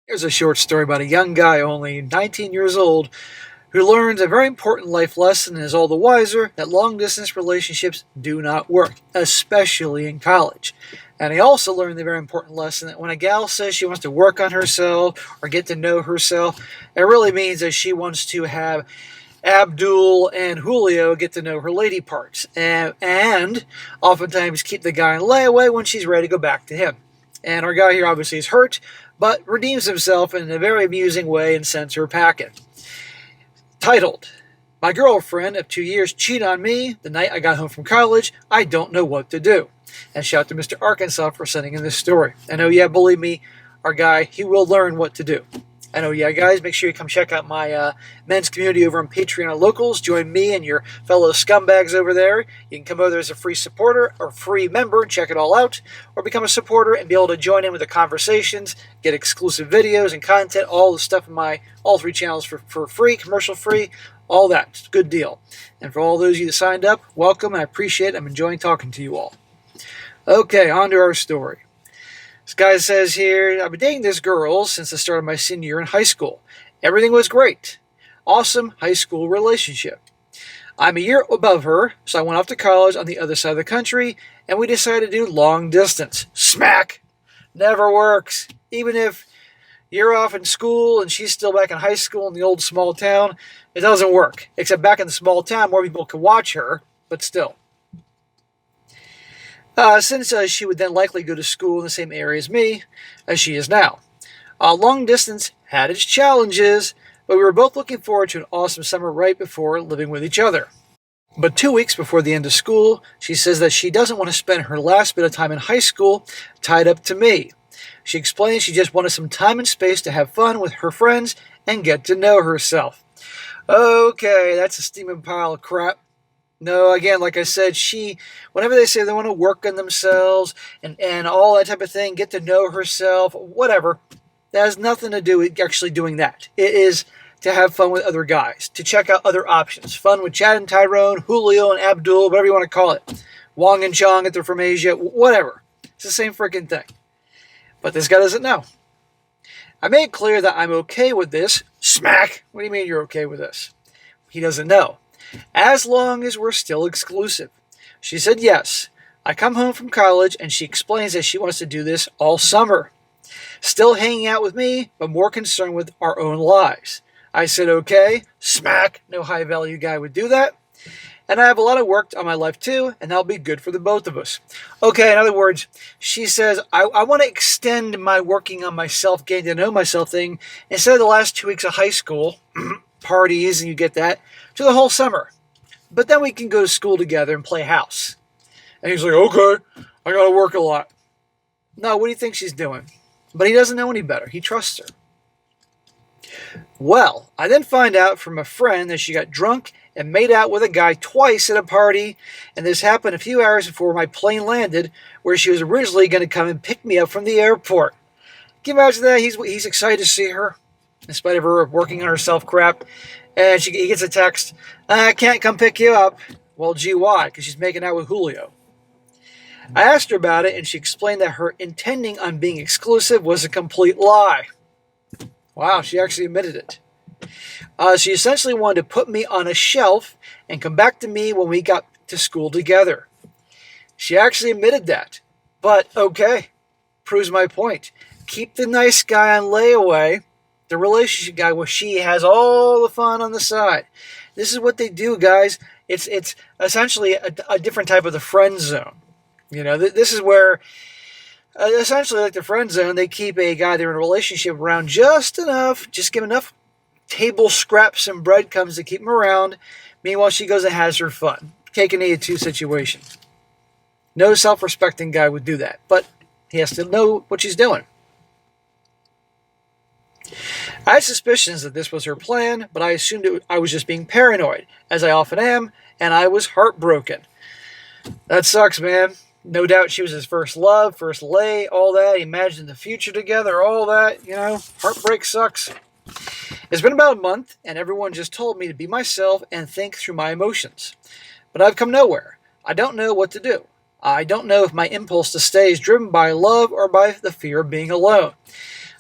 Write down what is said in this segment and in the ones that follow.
Here's a short story about a young guy, only 19 years old, who learns a very important life lesson and is all the wiser that long distance relationships do not work, especially in college. And he also learned the very important lesson that when a gal says she wants to work on herself or get to know herself, it really means that she wants to have Abdul and Julio get to know her lady parts, and oftentimes keep the guy in layaway when she's ready to go back to him. And our guy here obviously is hurt, but redeems himself in a very amusing way and sends her a packet. Titled, "My girlfriend of 2 years cheated on me the night I got home from college. I don't know what to do." And shout out to Mr. Arkansas for sending in this story. And oh yeah, believe me, our guy, he will learn what to do. And oh yeah, guys, make sure you come check out my men's community over on Patreon and Locals. Join me and your fellow scumbags over there. You can come over there as a free supporter or free member and check it all out, or become a supporter and be able to join in with the conversations, get exclusive videos and content, all the stuff in my all three channels for free, commercial free, all that. It's a good deal. And for all those of you that signed up, welcome, and I appreciate it. I'm enjoying talking to you all. Okay, on to our story. This guy says here, "I've been dating this girl since the start of my senior year in high school. Everything was great. Awesome high school relationship. I'm a year above her, so I went off to college on the other side of the country, and we decided to do long distance. Smack! Never works. Even if you're off in school and she's still back in high school in the old small town, it doesn't work. Except back in the small town, more people can watch her, but still. Since she would then likely go to school in the same area as me, as she is now. Long distance had its challenges, but we were both looking forward to an awesome summer right before living with each other. But 2 weeks before the end of school, she says that she doesn't want to spend her last bit of time in high school tied up to me. She explains she just wanted some time and space to have fun with her friends and get to know herself." Okay, that's a steaming pile of crap. No, again, like I said, whenever they say they want to work on themselves and all that type of thing, get to know herself, whatever, that has nothing to do with actually doing that. It is to have fun with other guys, to check out other options. Fun with Chad and Tyrone, Julio and Abdul, whatever you want to call it. Wong and Chong if they're from Asia, whatever. It's the same freaking thing. But this guy doesn't know. "I made clear that I'm okay with this." Smack! What do you mean you're okay with this? He doesn't know. "As long as we're still exclusive." She said yes. I come home from college and she explains that she wants to do this all summer. Still hanging out with me, but more concerned with our own lives. I said okay. Smack! No high value guy would do that. "And I have a lot of work on my life too, and that'll be good for the both of us." Okay, in other words, she says, I want to extend my working on myself, getting to know myself thing, instead of the last 2 weeks of high school, parties, and you get that, to the whole summer. But then we can go to school together and play house. And he's like, okay, I got to work a lot. No, what do you think she's doing? But he doesn't know any better. He trusts her. Well, I then find out from a friend that she got drunk and made out with a guy twice at a party, and this happened a few hours before my plane landed, where she was originally going to come and pick me up from the airport. Can you imagine that? He's excited to see her, in spite of her working on herself crap. And he gets a text, "I can't come pick you up." Well, gee, why? Because she's making out with Julio. I asked her about it, and she explained that her intending on being exclusive was a complete lie. Wow, she actually admitted it. She essentially wanted to put me on a shelf and come back to me when we got to school together. She actually admitted that. But, okay, proves my point. Keep the nice guy on layaway, the relationship guy, where she has all the fun on the side. This is what they do, guys. It's essentially a different type of the friend zone. You know, this is where, essentially like the friend zone, they keep a guy they're in a relationship around just enough, just give enough table scraps and breadcrumbs to keep him around. Meanwhile, she goes and has her fun. Cake and eat it too situation. No self-respecting guy would do that, but he has to know what she's doing. I had suspicions that this was her plan, but I assumed I was just being paranoid, as I often am, and I was heartbroken. That sucks, man. No doubt she was his first love, first lay, all that. He imagined the future together, all that, you know. Heartbreak sucks. It's been about a month, and everyone just told me to be myself and think through my emotions. But I've come nowhere. I don't know what to do. I don't know if my impulse to stay is driven by love or by the fear of being alone.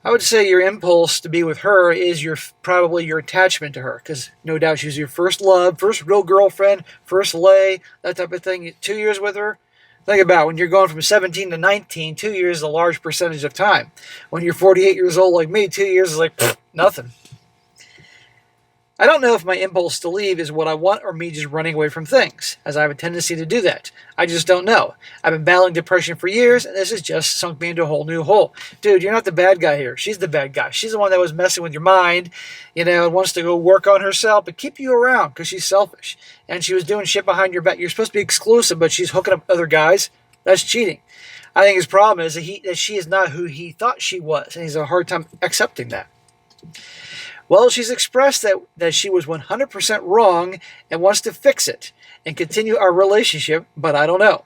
I would say your impulse to be with her is probably your attachment to her, because no doubt she was your first love, first real girlfriend, first lay, that type of thing. 2 years with her. Think about it, when you're going from 17 to 19, 2 years is a large percentage of time. When you're 48 years old like me, 2 years is like nothing. I don't know if my impulse to leave is what I want or me just running away from things, as I have a tendency to do that. I just don't know. I've been battling depression for years, and this has just sunk me into a whole new hole. Dude, you're not the bad guy here. She's the bad guy. She's the one that was messing with your mind, and wants to go work on herself, but keep you around because she's selfish. And she was doing shit behind your back. You're supposed to be exclusive, but she's hooking up with other guys. That's cheating. I think his problem is that she is not who he thought she was, and he's a hard time accepting that. Well, she's expressed that she was 100% wrong and wants to fix it and continue our relationship, but I don't know.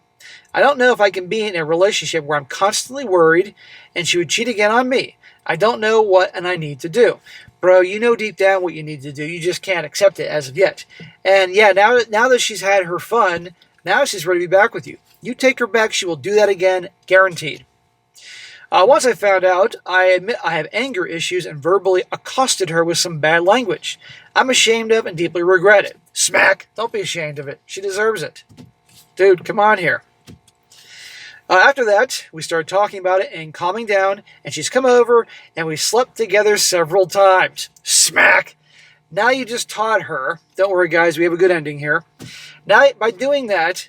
I don't know if I can be in a relationship where I'm constantly worried and she would cheat again on me. I don't know what and I need to do. Bro, you know deep down what you need to do. You just can't accept it as of yet. And yeah, now that she's had her fun, now she's ready to be back with you. You take her back, she will do that again, guaranteed. Once I found out, I admit I have anger issues and verbally accosted her with some bad language. I'm ashamed of and deeply regret it. Smack! Don't be ashamed of it. She deserves it. Dude, come on here. After that, we started talking about it and calming down, and she's come over, and we slept together several times. Smack! Now you just taught her. Don't worry, guys, we have a good ending here. Now, by doing that,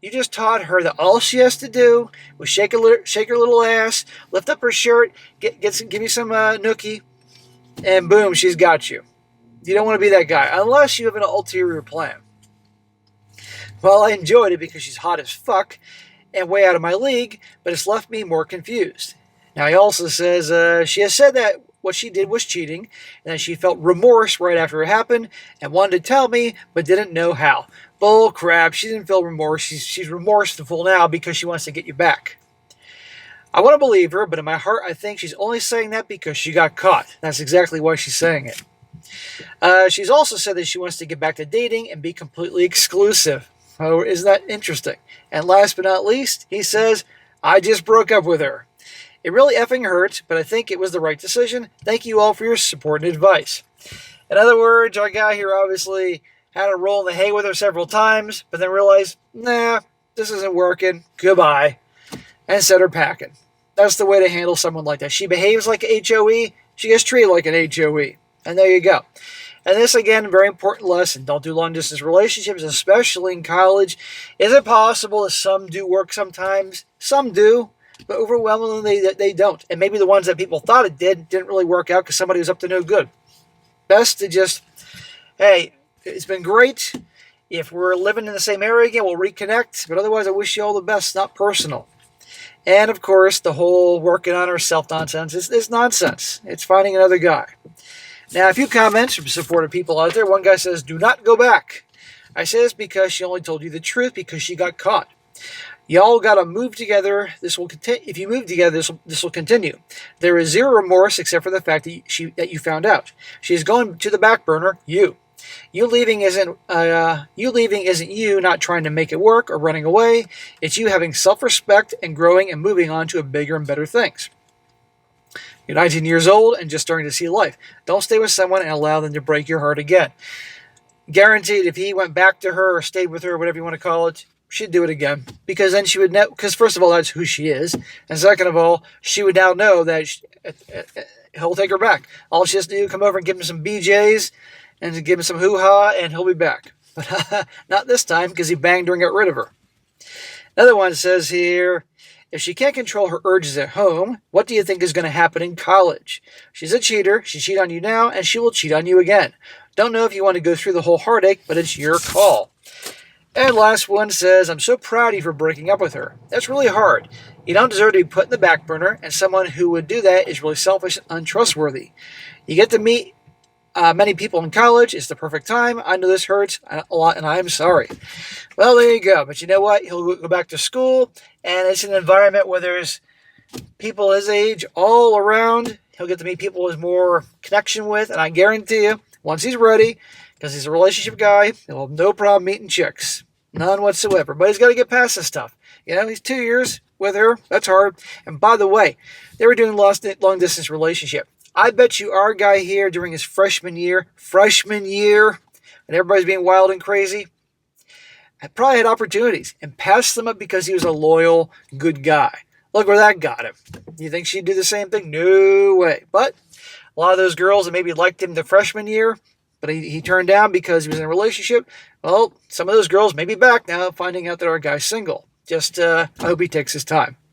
you just taught her that all she has to do was shake her little ass, lift up her shirt, give you some nookie, and boom, she's got you. You don't want to be that guy, unless you have an ulterior plan. Well, I enjoyed it because she's hot as fuck and way out of my league, but it's left me more confused. Now, he also says she has said that what she did was cheating, and that she felt remorse right after it happened and wanted to tell me, but didn't know how. Bull crap, she didn't feel remorse. She's remorseful now because she wants to get you back. I want to believe her, but in my heart, I think she's only saying that because she got caught. That's exactly why she's saying it. She's also said that she wants to get back to dating and be completely exclusive. Oh, isn't that interesting? And last but not least, he says, I just broke up with her. It really effing hurts, but I think it was the right decision. Thank you all for your support and advice. In other words, our guy here obviously had to roll in the hay with her several times, but then realized, nah, this isn't working. Goodbye. And set her packing. That's the way to handle someone like that. She behaves like an HOE. She gets treated like an HOE. And there you go. And this, again, very important lesson. Don't do long-distance relationships, especially in college. Is it possible that some do work sometimes? Some do, but overwhelmingly they don't. And maybe the ones that people thought it didn't really work out because somebody was up to no good. Best to just, hey, it's been great. If we're living in the same area again, we'll reconnect. But otherwise, I wish you all the best. Not personal. And, of course, the whole working on herself nonsense is nonsense. It's finding another guy. Now, a few comments from supportive people out there. One guy says, do not go back. I say this because she only told you the truth because she got caught. Y'all got to move together. This will continue. If you move together, this will continue. There is zero remorse except for the fact that you found out. She's going to the back burner. You leaving isn't you not trying to make it work or running away. It's you having self-respect and growing and moving on to bigger and better things. You're 19 years old and just starting to see life. Don't stay with someone and allow them to break your heart again. Guaranteed, if he went back to her or stayed with her, whatever you want to call it, she'd do it again. Because then she would know, because first of all, that's who she is. And second of all, she would now know that he'll take her back. All she has to do is come over and give him some BJs and give him some hoo-ha, and he'll be back. But not this time, because he banged her and got rid of her. Another one says here, if she can't control her urges at home, what do you think is going to happen in college? She's a cheater. She cheated on you now, and she will cheat on you again. Don't know if you want to go through the whole heartache, but it's your call. And last one says, I'm so proud of you for breaking up with her. That's really hard. You don't deserve to be put in the back burner, and someone who would do that is really selfish and untrustworthy. You get to meet many people in college. It's the perfect time. I know this hurts a lot, and I'm sorry. Well, there you go. But you know what? He'll go back to school, and it's an environment where there's people his age all around. He'll get to meet people he has more connection with, and I guarantee you, once he's ready, because he's a relationship guy, he'll have no problem meeting chicks. None whatsoever. But he's got to get past this stuff. He's 2 years. with her. That's hard. And by the way, they were doing long distance relationship. I bet you our guy here during his freshman year, and everybody's being wild and crazy, probably had opportunities and passed them up because he was a loyal, good guy. Look where that got him. You think she'd do the same thing? No way. But a lot of those girls that maybe liked him the freshman year, but he turned down because he was in a relationship, well, some of those girls may be back now finding out that our guy's single. Just, I hope he takes his time.